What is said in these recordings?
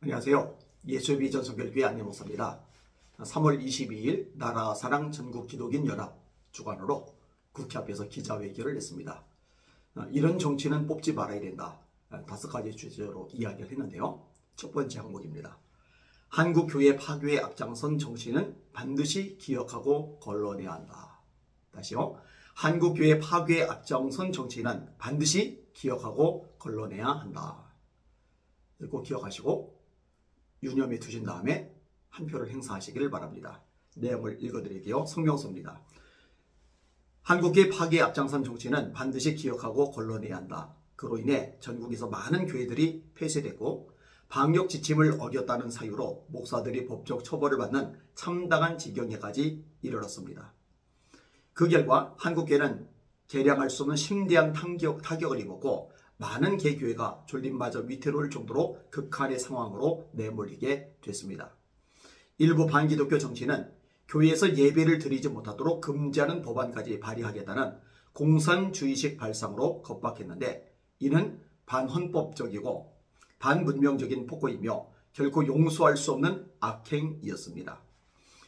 안녕하세요. 예수의 전성결교회 안녕목사입니다. 3월 22일 나라사랑 전국기독인연합 주관으로 국회 앞에서 기자회견을 했습니다. 이런 정치는 뽑지 말아야 된다. 5가지 주제로 이야기를 했는데요. 첫 번째 항목입니다. 한국교회 파괴에 앞장선 정치는 반드시 기억하고 걸러내야 한다. 다시요. 한국교회 파괴에 앞장선 정치는 반드시 기억하고 걸러내야 한다. 꼭 기억하시고 유념해 두신 다음에 한 표를 행사하시기를 바랍니다. 내용을 읽어드릴게요. 성명서입니다. 한국교회 파괴에 앞장선 정치는 반드시 기억하고 걸러내야 한다. 그로 인해 전국에서 많은 교회들이 폐쇄됐고 방역 지침을 어겼다는 사유로 목사들이 법적 처벌을 받는 참담한 지경에까지 이르렀습니다. 그 결과 한국교회는 계량할 수 없는 심대한 타격을 입었고 많은 개교회가 존립마저 위태로울 정도로 극한의 상황으로 내몰리게 됐습니다. 일부 반기독교 정치는 교회에서 예배를 드리지 못하도록 금지하는 법안까지 발의하겠다는 공산주의식 발상으로 겁박했는데 이는 반헌법적이고 반문명적인 폭거이며 결코 용서할 수 없는 악행이었습니다.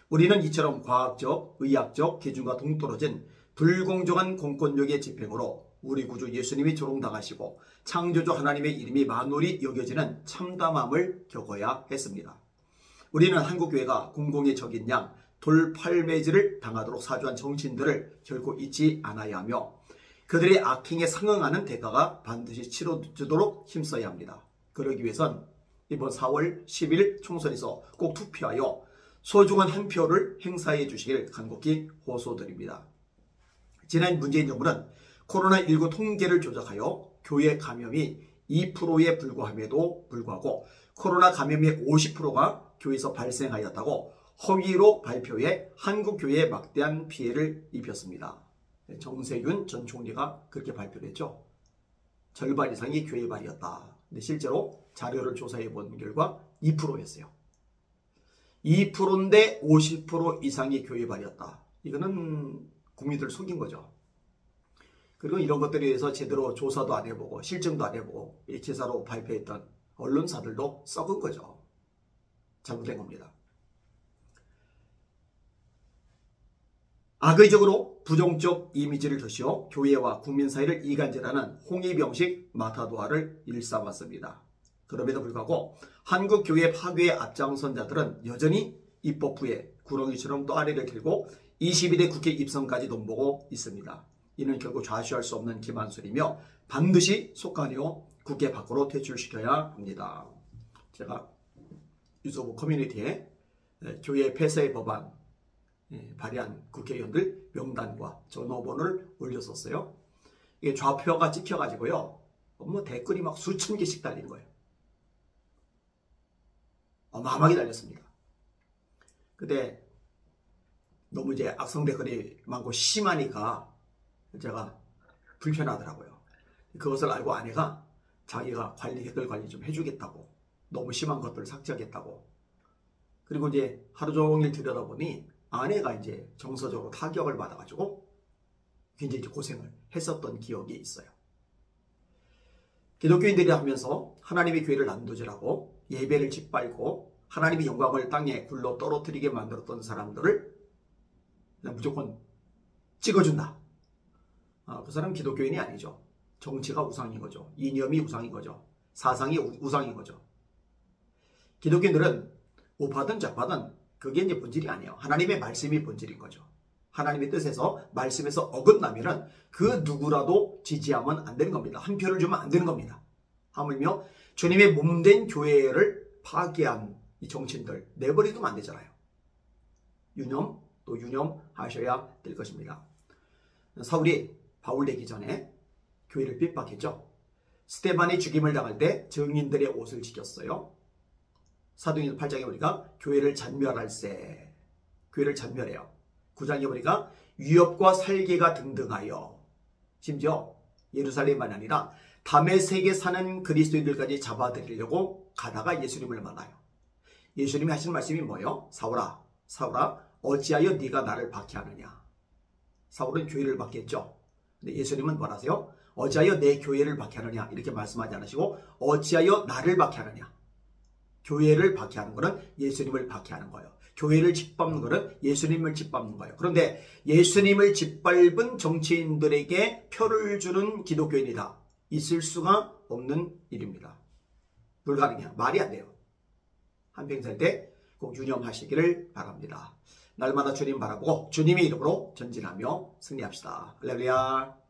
우리는 이처럼 과학적, 의학적 기준과 동떨어진 불공정한 공권력의 집행으로 우리 구주 예수님이 조롱당하시고 창조주 하나님의 이름이 만홀히 여겨지는 참담함을 겪어야 했습니다. 우리는 한국교회가 공공의 적인 양 돌팔매질을 당하도록 사주한 정치인들을 결코 잊지 않아야 하며 그들의 악행에 상응하는 대가가 반드시 치러지도록 힘써야 합니다. 그러기 위해선 이번 4월 10일 총선에서 꼭 투표하여 소중한 한 표를 행사해 주시길 간곡히 호소드립니다. 지난 문재인 정부는 코로나19 통계를 조작하여 교회 감염이 2%에 불과함에도 불구하고 코로나 감염의 50%가 교회에서 발생하였다고 허위로 발표해 한국교회에 막대한 피해를 입혔습니다. 정세균 전 총리가 그렇게 발표를 했죠. 절반 이상이 교회 발이었다. 근데 실제로 자료를 조사해 본 결과 2%였어요. 2%인데 50% 이상이 교회 발이었다. 이거는 국민들 속인 거죠. 그리고 이런 것들에 대해서 제대로 조사도 안 해보고 실증도 안 해보고 기사로 발표했던 언론사들도 썩은 거죠. 잘못된 겁니다. 악의적으로 부정적 이미지를 드시어 교회와 국민 사이를 이간질하는 홍위병식 마타도아를 일삼았습니다. 그럼에도 불구하고 한국교회 파괴의 앞장선 자들은 여전히 입법부에 구렁이처럼 또 아래를 들고 22대 국회 입성까지 돈보고 있습니다. 이는 결국 좌시할 수 없는 기만술이며 반드시 속하여 국회 밖으로 퇴출시켜야 합니다. 제가 유튜브 커뮤니티에 교회 폐쇄 법안 발의한 국회의원들 명단과 전화번호를 올렸었어요. 이게 좌표가 찍혀가지고요. 댓글이 막 수천 개씩 달리는 거예요. 어마어마하게 달렸습니다. 근데 너무 이제 악성 댓글이 많고 심하니까 제가 불편하더라고요. 그것을 알고 아내가 자기가 댓글 관리 좀 해주겠다고, 너무 심한 것들을 삭제하겠다고. 그리고 이제 하루 종일 들여다보니 아내가 이제 정서적으로 타격을 받아가지고 굉장히 고생을 했었던 기억이 있어요. 기독교인들이 하면서 하나님의 교회를 난도질하고 예배를 짓밟고 하나님의 영광을 땅에 굴러 떨어뜨리게 만들었던 사람들을 무조건 찍어준다. 그 사람 기독교인이 아니죠. 정치가 우상인 거죠. 이념이 우상인 거죠. 사상이 우상인 거죠. 기독교인들은 우파든 좌파든 그게 이제 본질이 아니에요. 하나님의 말씀이 본질인 거죠. 하나님의 뜻에서 말씀에서 어긋나면은 그 누구라도 지지하면 안 되는 겁니다. 한 표를 주면 안 되는 겁니다. 하물며 주님의 몸된 교회를 파괴한 이 정치인들 내버려두면 안 되잖아요. 유념하셔야 될 것입니다. 사울이 바울 되기 전에 교회를 핍박했죠. 스데반이 죽임을 당할 때 증인들의 옷을 지켰어요. 사도행전 8장에 보니까 교회를 잔멸할세. 교회를 잔멸해요. 9장에 보니까 위협과 살개가 등등하여 심지어 예루살렘만 아니라 다메섹에 사는 그리스도인들까지 잡아들이려고 가다가 예수님을 만나요. 예수님이 하시는 말씀이 뭐예요? 사울아, 사울아, 어찌하여 네가 나를 박해하느냐. 사울은 교회를 박해했죠. 근데 예수님은 뭐라 하세요? 어찌하여 내 교회를 박해하느냐 이렇게 말씀하지 않으시고 어찌하여 나를 박해하느냐. 교회를 박해하는 것은 예수님을 박해하는 거예요. 교회를 짓밟는 것은 예수님을 짓밟는 거예요. 그런데 예수님을 짓밟은 정치인들에게 표를 주는 기독교인이다. 있을 수가 없는 일입니다. 불가능해요. 말이 안 돼요. 한평생 때 꼭 유념하시기를 바랍니다. 날마다 주님 바라보고 주님의 이름으로 전진하며 승리합시다. 할렐루야.